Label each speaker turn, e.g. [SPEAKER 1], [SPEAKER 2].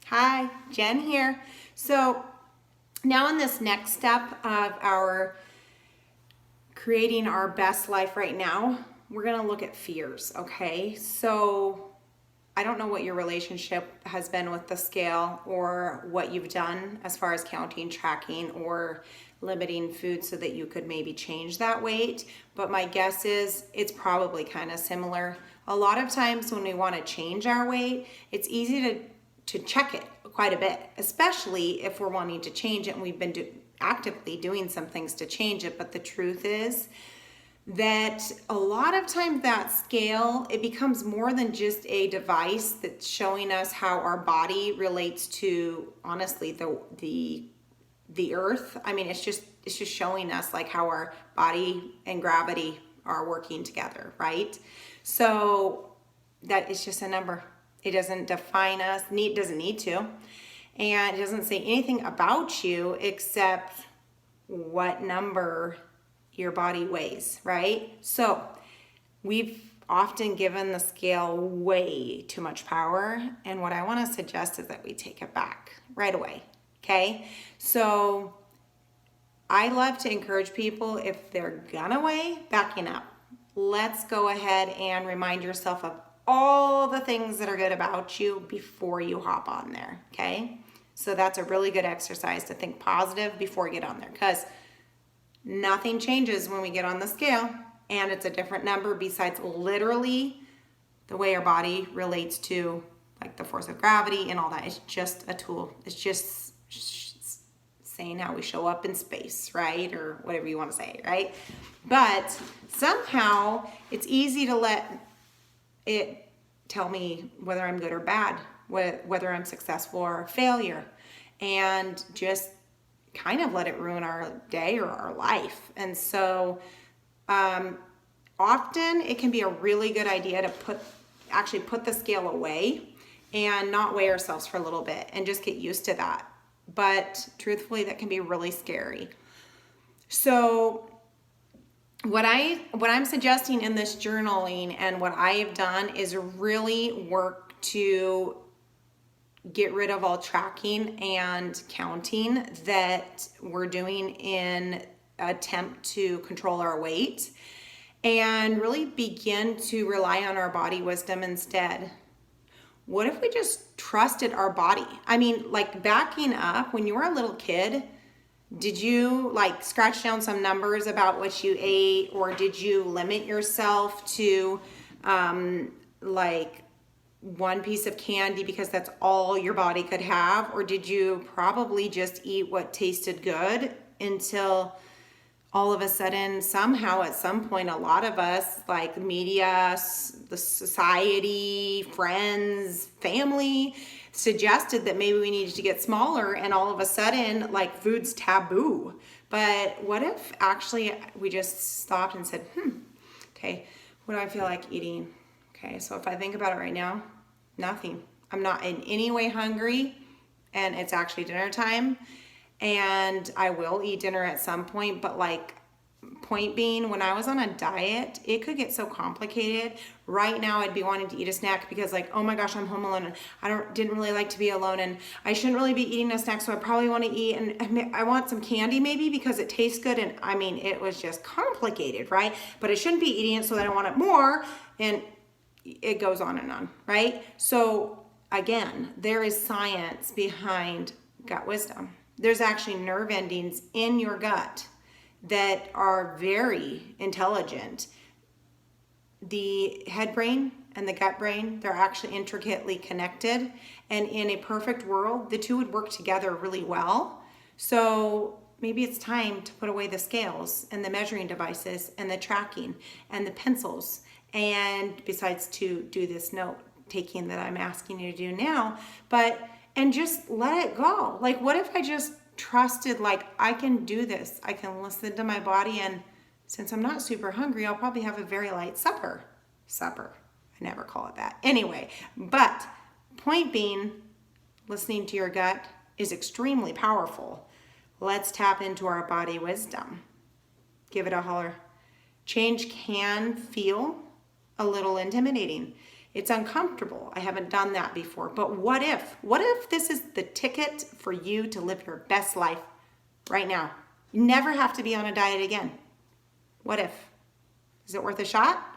[SPEAKER 1] Hi, Jen here. So now in this next step of our creating our best life right now, we're going to look at fears, okay? So I don't know what your relationship has been with the scale or what you've done as far as counting, tracking, or limiting food so that you could maybe change that weight. But my guess is it's probably kind of similar. A lot of times when we want to change our weight, it's easy to check it quite a bit, especially if we're wanting to change it and we've been actively doing some things to change it. But the truth is that a lot of times that scale, it becomes more than just a device that's showing us how our body relates to, honestly, the earth. I mean, it's just showing us like how our body and gravity are working together, right? So that is just a number. It doesn't define us, doesn't need to. And it doesn't say anything about you except what number your body weighs, right? So we've often given the scale way too much power. And what I want to suggest is that we take it back right away, okay? So I love to encourage people, if they're gonna weigh, backing up. Let's go ahead and remind yourself of all the things that are good about you before you hop on there, okay? So that's a really good exercise to think positive before you get on there, because nothing changes when we get on the scale, and it's a different number besides literally the way our body relates to like the force of gravity and all that. It's just a tool. It's just saying how we show up in space, right? Or whatever you want to say, right? But somehow it's easy to let it tell me whether I'm good or bad, whether I'm successful or a failure, and just kind of let it ruin our day or our life. And so often it can be a really good idea to put the scale away and not weigh ourselves for a little bit and just get used to that. But truthfully, that can be really scary. So what I'm suggesting in this journaling and what I have done is really work to get rid of all tracking and counting that we're doing in attempt to control our weight, and really begin to rely on our body wisdom instead. What if we just trusted our body? I mean, like backing up, when you were a little kid, did you like scratch down some numbers about what you ate, or did you limit yourself to like one piece of candy because that's all your body could have? Or did you probably just eat what tasted good until all of a sudden, somehow at some point, a lot of us, like media, the society, friends, family, suggested that maybe we needed to get smaller, and all of a sudden, like, food's taboo. But what if actually we just stopped and said, okay, what do I feel like eating? Okay, so if I think about it right now, nothing. I'm not in any way hungry, and it's actually dinner time. And I will eat dinner at some point, but like, point being, when I was on a diet, it could get so complicated. Right now, I'd be wanting to eat a snack because like, oh my gosh, I'm home alone and didn't really like to be alone, and I shouldn't really be eating a snack, so I probably want to eat, and I want some candy maybe because it tastes good. And I mean, it was just complicated, right? But I shouldn't be eating it, so that I want it more, and it goes on, right? So again, there is science behind gut wisdom. There's actually nerve endings in your gut that are very intelligent. The head brain and the gut brain, they're actually intricately connected. And in a perfect world, the two would work together really well. So maybe it's time to put away the scales and the measuring devices and the tracking and the pencils. And besides, to do this note taking that I'm asking you to do now, and just let it go. Like, what if I just trusted, like, I can do this. I can listen to my body, and since I'm not super hungry, I'll probably have a very light supper. I never call it that. Anyway, but point being, listening to your gut is extremely powerful. Let's tap into our body wisdom. Give it a holler. Change can feel a little intimidating. It's uncomfortable. I haven't done that before. But what if? What if this is the ticket for you to live your best life right now? You never have to be on a diet again. What if? Is it worth a shot?